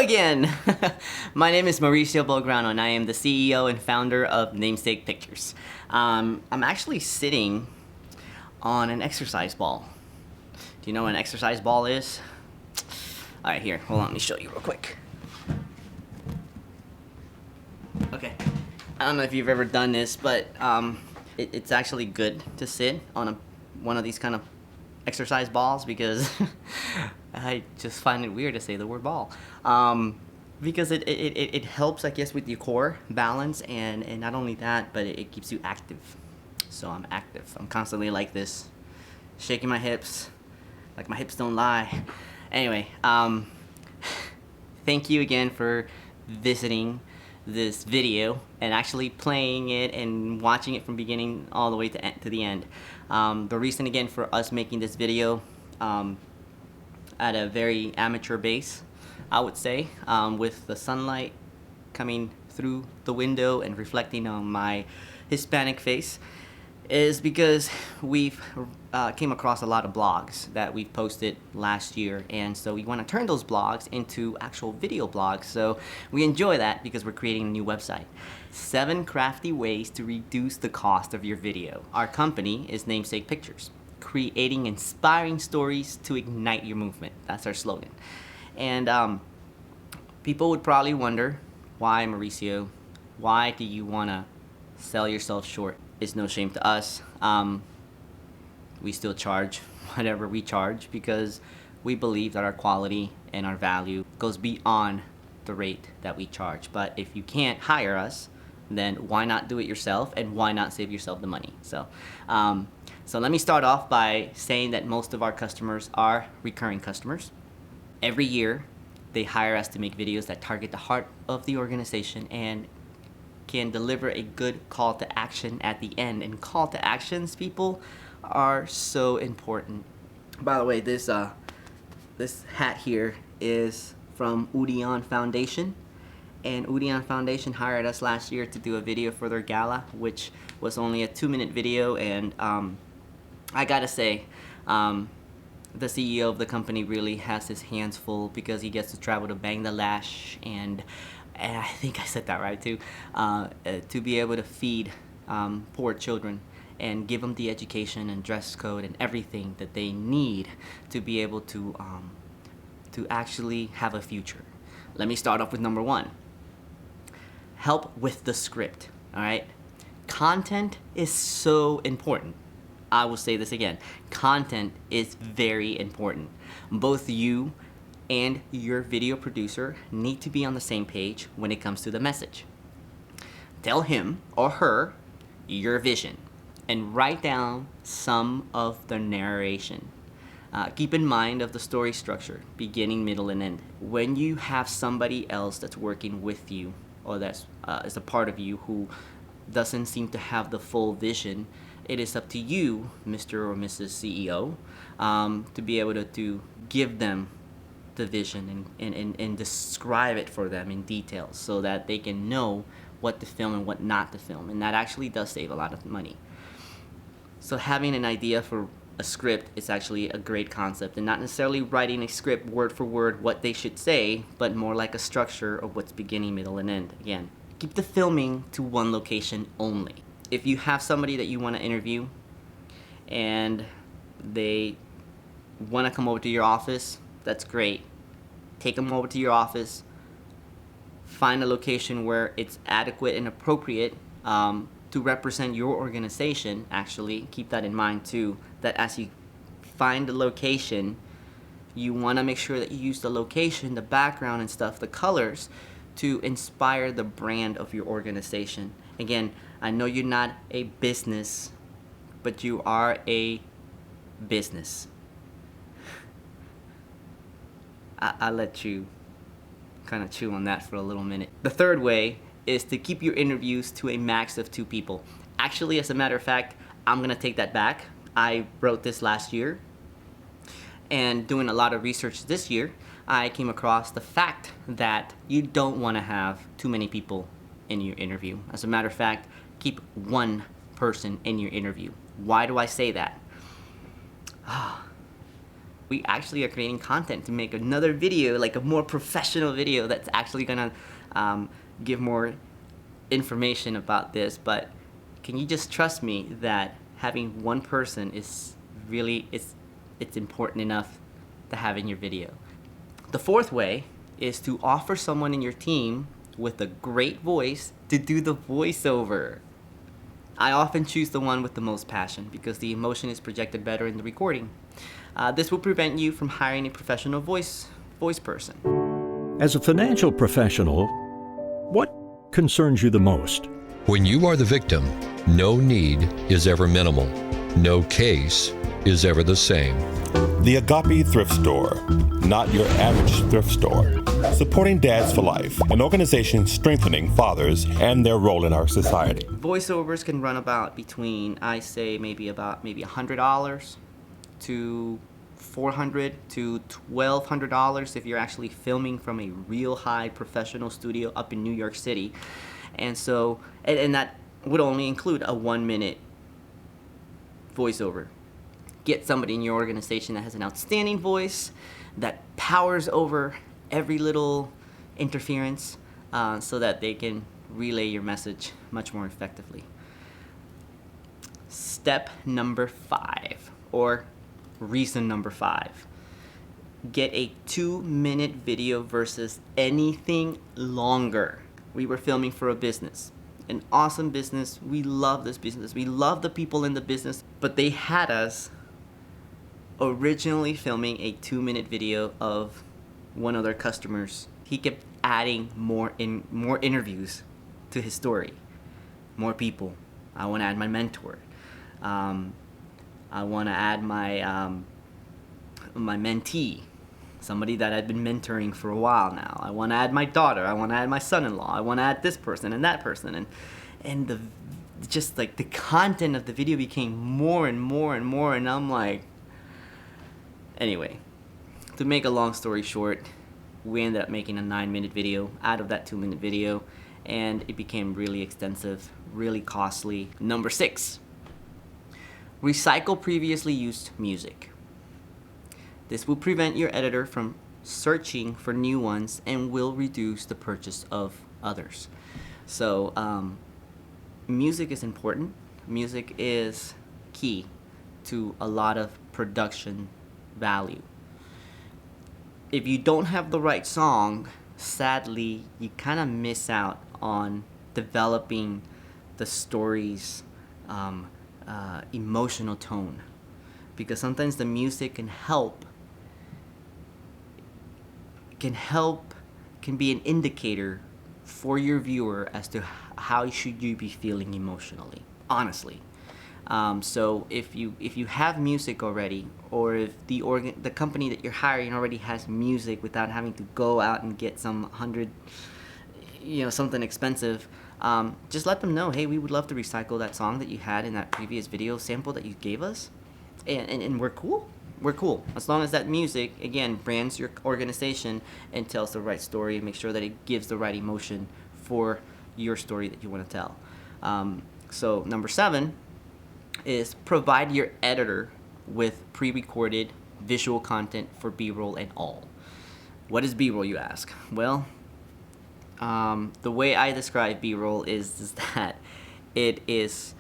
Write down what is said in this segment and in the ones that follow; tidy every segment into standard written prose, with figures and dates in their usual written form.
again! My name is Mauricio Belgrano and I am the CEO and founder of Namesake Pictures. I'm actually sitting on an exercise ball. Do you know what an exercise ball is? Alright, here, hold on, let me show you real quick. Okay, I don't know if you've ever done this, but it's actually good to sit on one of these kind of exercise balls because I just find it weird to say the word ball. Because it helps, I guess, with your core balance, and not only that, but it keeps you active. So I'm active. I'm constantly like this, shaking my hips, like my hips don't lie. Anyway, thank you again for visiting this video and actually playing it and watching it from beginning all the way to the end. The reason again for us making this video at a very amateur base, I would say, with the sunlight coming through the window and reflecting on my Hispanic face, is because we've came across a lot of blogs that we've posted last year, and so we want to turn those blogs into actual video blogs. So we enjoy that because we're creating a new website. 7 crafty ways to reduce the cost of your video. Our company is Namesake Pictures, creating inspiring stories to ignite your movement. That's our slogan. And people would probably wonder, why, Mauricio? Why do you want to sell yourself short? It's no shame to us. We still charge whatever we charge because we believe that our quality and our value goes beyond the rate that we charge. But if you can't hire us, then why not do it yourself, and why not save yourself the money? So let me start off by saying that most of our customers are recurring customers. Every year, they hire us to make videos that target the heart of the organization and can deliver a good call to action at the end. And call to actions, people, are so important. By the way, this hat here is from Udion Foundation, and Udion Foundation hired us last year to do a video for their gala, which was only a 2-minute video. And I gotta say, the CEO of the company really has his hands full because he gets to travel to Bangladesh and I think I said that right too, to be able to feed poor children and give them the education and dress code and everything that they need to be able to actually have a future. Let me start off with number 1. Help with the script, all right? Content is so important. I will say this again. Content is very important. Both you and your video producer need to be on the same page when it comes to the message. Tell him or her your vision and write down some of the narration. Keep in mind of the story structure, beginning, middle, and end. When you have somebody else that's working with you or that's is a part of you who doesn't seem to have the full vision, it is up to you, Mr. or Mrs. CEO, to be able to give them the vision and describe it for them in detail so that they can know what to film and what not to film. And that actually does save a lot of money. So having an idea for a script is actually a great concept, and not necessarily writing a script word for word what they should say, but more like a structure of what's beginning, middle, and end. Again, keep the filming to one location only. If you have somebody that you want to interview and they want to come over to your office, that's great. Take them over to your office. Find a location where it's adequate and appropriate to represent your organization. Actually, keep that in mind too, that as you find the location, you want to make sure that you use the location, the background and stuff, the colors, to inspire the brand of your organization. Again, I know you're not a business, but you are a business. I'll let you kind of chew on that for a little minute. The third way is to keep your interviews to a max of 2 people. Actually, as a matter of fact, I'm gonna take that back. I wrote this last year, and doing a lot of research this year, I came across the fact that you don't want to have too many people in your interview. As a matter of fact, keep 1 person in your interview. Why do I say that? we actually are creating content to make another video, like a more professional video that's actually gonna give more information about this. But can you just trust me that having one person is really, it's important enough to have in your video. The fourth way is to offer someone in your team with a great voice to do the voiceover. I often choose the one with the most passion because the emotion is projected better in the recording. This will prevent you from hiring a professional voice person. As a financial professional, what concerns you the most? When you are the victim, no need is ever minimal. No case is ever the same. The Agape Thrift Store, not your average thrift store. Supporting Dads for Life, an organization strengthening fathers and their role in our society. Voiceovers can run about between, I say, maybe $100 to $400 to $1,200 if you're actually filming from a real high professional studio up in New York City. And so, and that would only include a 1-minute voiceover. Get somebody in your organization that has an outstanding voice, that powers over every little interference, so that they can relay your message much more effectively. Step number 5, or reason number 5. Get a 2-minute video versus anything longer. We were filming for a business. An awesome business. We love this business. We love the people in the business, but they had us originally filming a 2-minute video of one of their customers. He kept adding more interviews to his story. More people. I want to add my mentor. I want to add my my mentee, somebody that I've been mentoring for a while now. I want to add my daughter. I want to add my son-in-law. I want to add this person and that person, and the just like the content of the video became more and more and more, and I'm like, anyway, to make a long story short, we ended up making a 9-minute video out of that 2-minute video, and it became really extensive, really costly. Number 6, recycle previously used music. This will prevent your editor from searching for new ones and will reduce the purchase of others. So music is important. Music is key to a lot of production value. If you don't have the right song, sadly, you kind of miss out on developing the story's emotional tone, because sometimes the music can be an indicator for your viewer as to how should you be feeling emotionally, honestly. So if you have music already, or if the company that you're hiring already has music without having to go out and get some something expensive, just let them know, hey, we would love to recycle that song that you had in that previous video sample that you gave us, and we're cool. We're cool as long as that music, again, brands your organization and tells the right story, and make sure that it gives the right emotion for your story that you want to tell. So number 7 is provide your editor with pre-recorded visual content for B-roll and all. What is B-roll, you ask? Well, the way I describe B-roll is that it is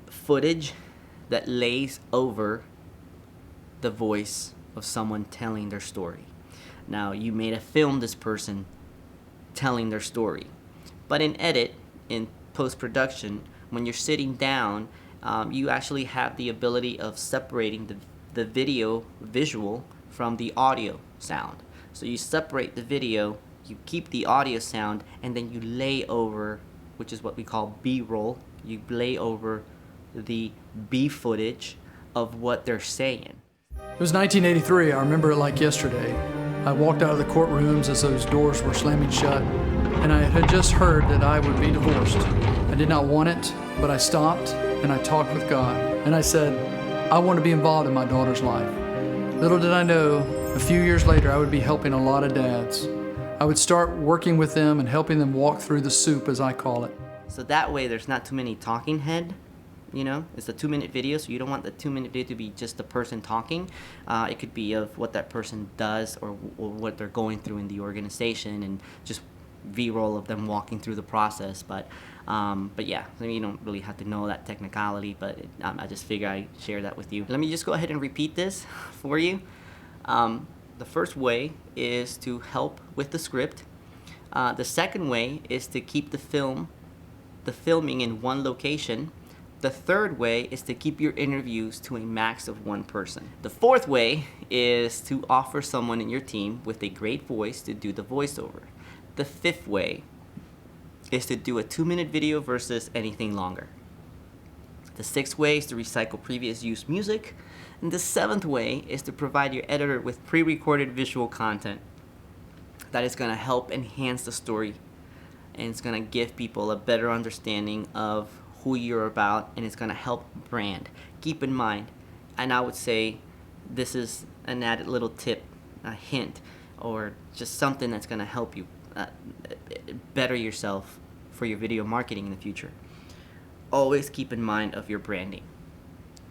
footage that lays over the voice of someone telling their story. Now, you may have filmed this person telling their story, but in edit, in post-production, when you're sitting down, you actually have the ability of separating the video visual from the audio sound. So you separate the video, you keep the audio sound, and then you lay over, which is what we call B-roll, you lay over the B footage of what they're saying. It was 1983, I remember it like yesterday. I walked out of the courtrooms as those doors were slamming shut, and I had just heard that I would be divorced. I did not want it, but I stopped and I talked with God, and I said, I want to be involved in my daughter's life. Little did I know, a few years later I would be helping a lot of dads. I would start working with them and helping them walk through the soup, as I call it. So that way there's not too many talking head, You know, it's a 2-minute video, so you don't want the 2-minute video to be just the person talking. It could be of what that person does or what they're going through in the organization, and just V-roll of them walking through the process. But yeah, I mean, you don't really have to know that technicality, but I just figure I'd share that with you. Let me just go ahead and repeat this for you. The first way is to help with the script. The second way is to keep the filming in one location. The third way is to keep your interviews to a max of 1 person. The fourth way is to offer someone in your team with a great voice to do the voiceover. The fifth way is to do a 2-minute video versus anything longer. The sixth way is to recycle previous used music. And the seventh way is to provide your editor with pre-recorded visual content that is going to help enhance the story, and it's going to give people a better understanding of who you're about, and it's going to help brand. Keep in mind, and I would say this is an added little tip, a hint, or just something that's going to help you better yourself for your video marketing in the future. Always keep in mind of your branding.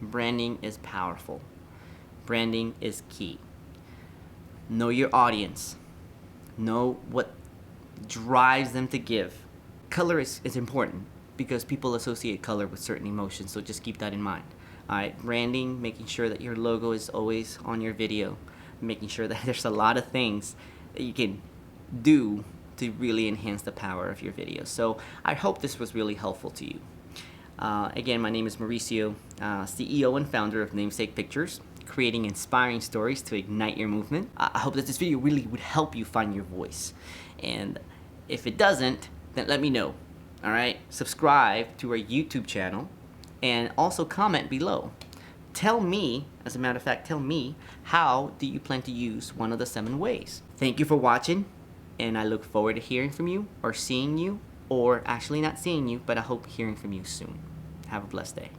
Branding is powerful. Branding is key. Know your audience. Know what drives them to give. Color is important because people associate color with certain emotions, so just keep that in mind. Alright, branding, making sure that your logo is always on your video, making sure that there's a lot of things that you can do to really enhance the power of your video. So I hope this was really helpful to you. Again, my name is Mauricio, CEO and founder of Namesake Pictures, creating inspiring stories to ignite your movement. I hope that this video really would help you find your voice. And if it doesn't, then let me know. Alright? Subscribe to our YouTube channel and also comment below. Tell me, as a matter of fact, tell me, how do you plan to use one of the 7 ways? Thank you for watching, and I look forward to hearing from you or seeing you, or actually not seeing you, but I hope hearing from you soon. Have a blessed day.